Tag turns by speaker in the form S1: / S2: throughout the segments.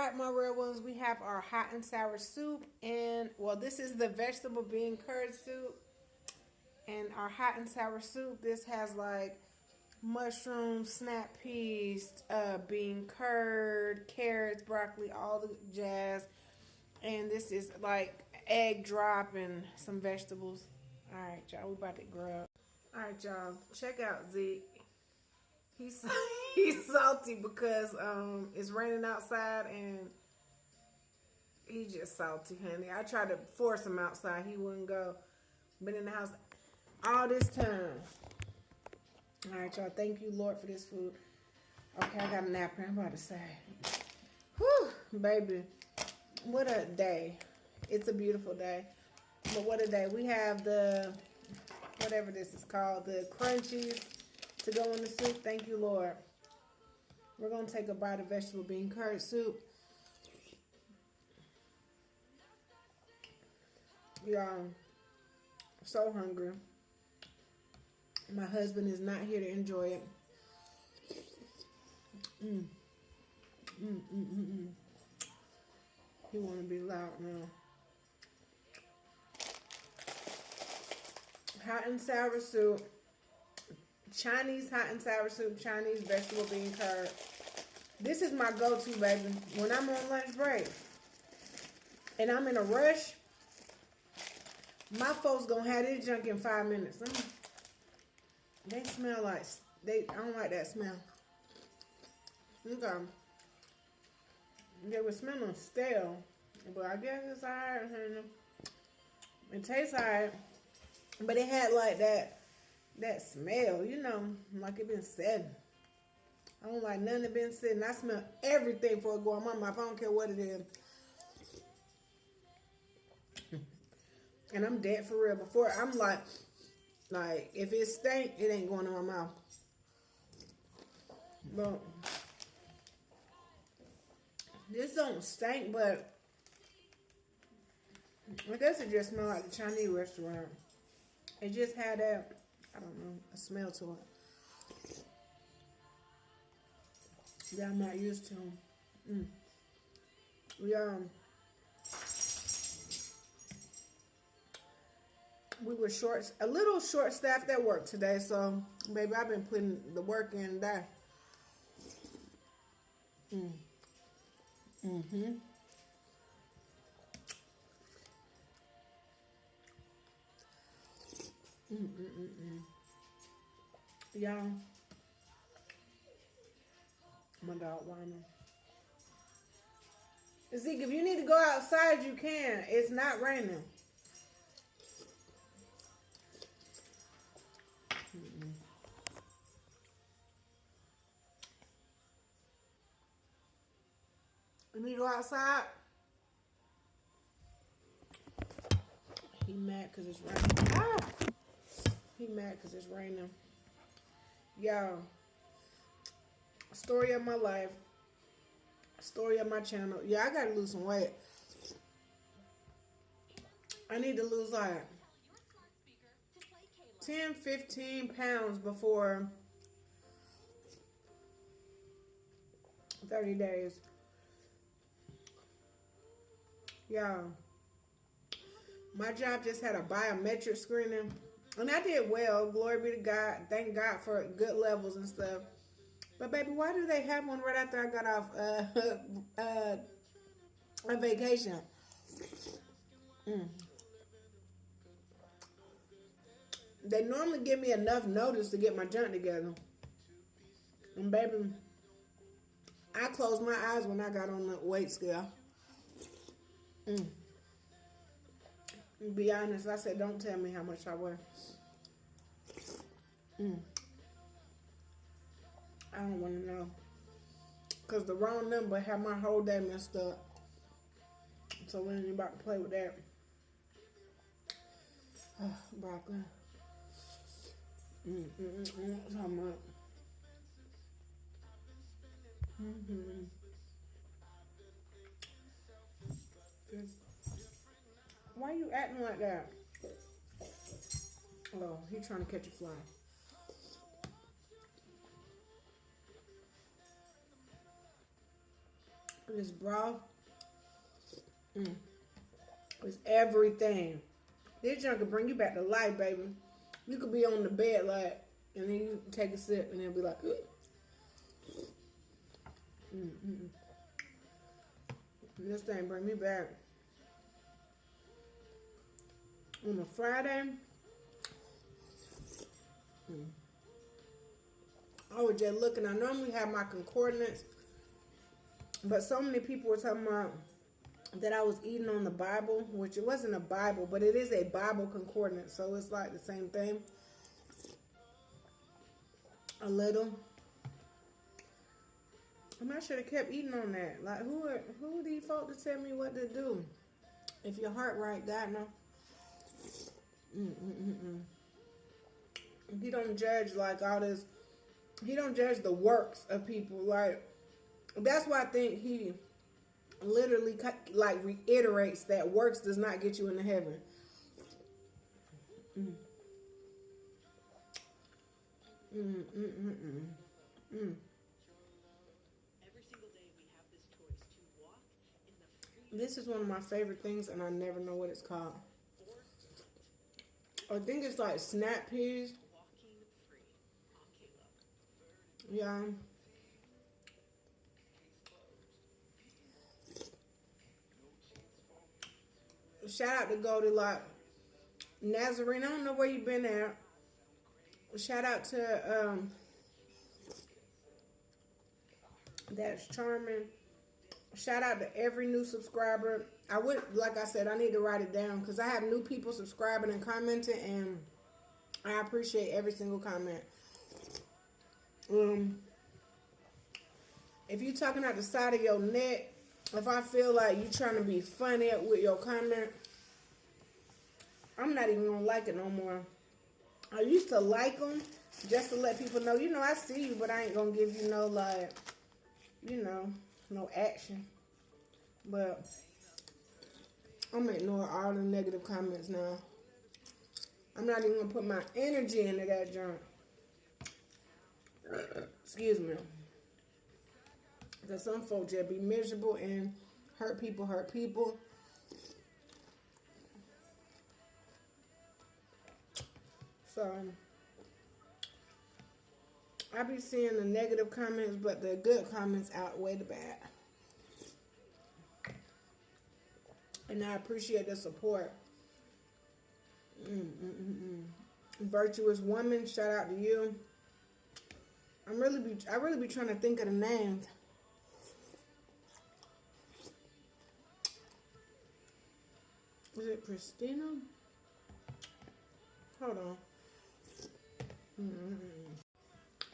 S1: right, my real ones, we have our hot and sour soup. And, well, this is the vegetable bean curd soup. And our hot and sour soup, this has like mushrooms, snap peas, bean curd, carrots, broccoli, all the jazz. And this is like egg drop and some vegetables. All right, y'all, we about to grub. All right, y'all, check out Zeke. He's he's salty because it's raining outside and he's just salty, honey. I tried to force him outside, he wouldn't go. Been in the house all this time. All right, y'all. Thank you, Lord, for this food. Okay, I got a napkin. I'm about to say, whew, baby, what a day. It's a beautiful day, but what a day. We have the whatever this is called, the crunchies to go in the soup. Thank you, Lord. We're going to take a bite of vegetable bean curd soup. Y'all, so hungry. My husband is not here to enjoy it. He want to be loud now. Hot and sour soup. Chinese hot and sour soup, Chinese vegetable bean curd. This is my go-to, baby. When I'm on lunch break and I'm in a rush, my folks gonna have this junk in 5 minutes. They smell like, I don't like that smell. Okay. They were smelling stale, but I guess it's alright. It tastes alright, but it had like that smell, you know, like it been sitting. I don't like nothing that been sitting. I smell everything before it go in my mouth. I don't care what it is. And I'm dead for real. Before I'm like if it stink, it ain't going in my mouth. But this don't stink, but I guess it just smells like the Chinese restaurant. It just had that, I don't know, a smell to it that I'm not used to. We were a little short staffed at work today, so baby, I've been putting the work in there. Y'all, my dog whining. Zeke, if you need to go outside, you can. It's not raining. You need to go outside? He mad because it's raining. He mad because it's raining. Y'all, story of my life. Story of my channel. Yeah, I gotta lose some weight. I need to lose like 10, 15 pounds before 30 days. Y'all, my job just had a biometric screening. And I did well. Glory be to God. Thank God for good levels and stuff. But baby, why do they have one right after I got off a vacation? They normally give me enough notice to get my junk together. And baby, I closed my eyes when I got on the weight scale. Be honest, I said, don't tell me how much I weigh. I don't want to know. Because the wrong number had my whole day messed up. So we ain't about to play with that. Broccoli. So much. Why you acting like that? Oh, he trying to catch a fly. This broth is everything. This junk can bring you back to life, baby. You could be on the bed like, and then you take a sip, and then be like, this thing bring me back. On a Friday, I was just looking. I normally have my concordance, but so many people were talking about that I was eating on the Bible, which it wasn't a Bible, but it is a Bible concordance, so it's like the same thing. A little. I should have kept eating on that. Like, who are these folk to tell me what to do? If your heart right, God no. He don't judge like all this. He don't judge the works of people. Like, that's why I think he literally like reiterates that works does not get you into heaven. This is one of my favorite things, and I never know what it's called. I think it's like snap peas. Yeah. Shout out to Goldilocks. Nazarene, I don't know where you been at. Shout out to that's charming. Shout out to every new subscriber. I would, like I said, I need to write it down because I have new people subscribing and commenting, and I appreciate every single comment. If you talking out the side of your neck, if I feel like you trying to be funny with your comment, I'm not even gonna like it no more. I used to like them just to let people know, you know, I see you, but I ain't gonna give you no, like, you know, no action. But I'm ignoring all the negative comments now. I'm not even gonna put my energy into that junk. Excuse me. Because some folks just be miserable and hurt people hurt people. So I be seeing the negative comments, but the good comments outweigh the bad. And I appreciate the support. Virtuous woman, shout out to you. I really be trying to think of the names. Is it Christina? Hold on.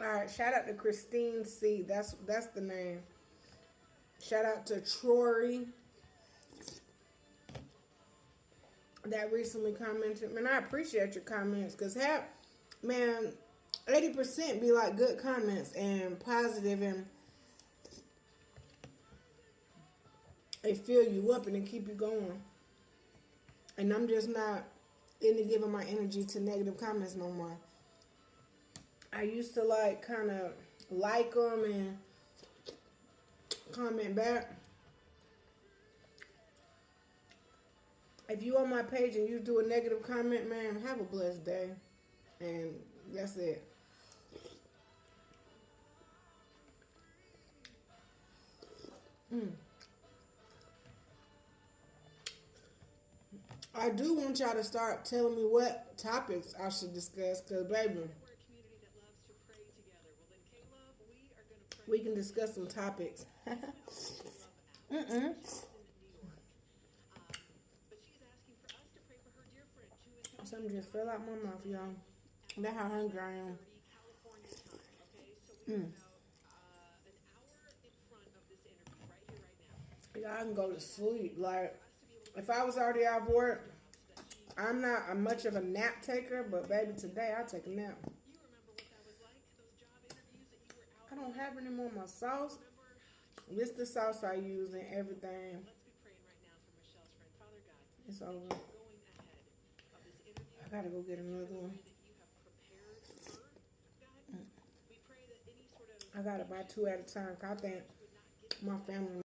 S1: All right, shout out to Christine C. That's the name. Shout out to Trory that recently commented. Man, I appreciate your comments because 80% be like good comments and positive, and they fill you up and they keep you going. And I'm just not into giving my energy to negative comments no more. I used to like kind of like them and comment back. If you on my page and you do a negative comment, man, have a blessed day. And that's it. I do want y'all to start telling me what topics I should discuss, because, baby, we can discuss some topics. Something just fell out my mouth, y'all. That's how hungry I am. Y'all, I can go to sleep. Like, if I was already out of work, I'm not much of a nap taker, but baby, today I'll take a nap. I don't have any more of my sauce. This is the sauce I use in everything. It's over. I gotta go get another one. I gotta buy 2 at a time. 'Cause I think my family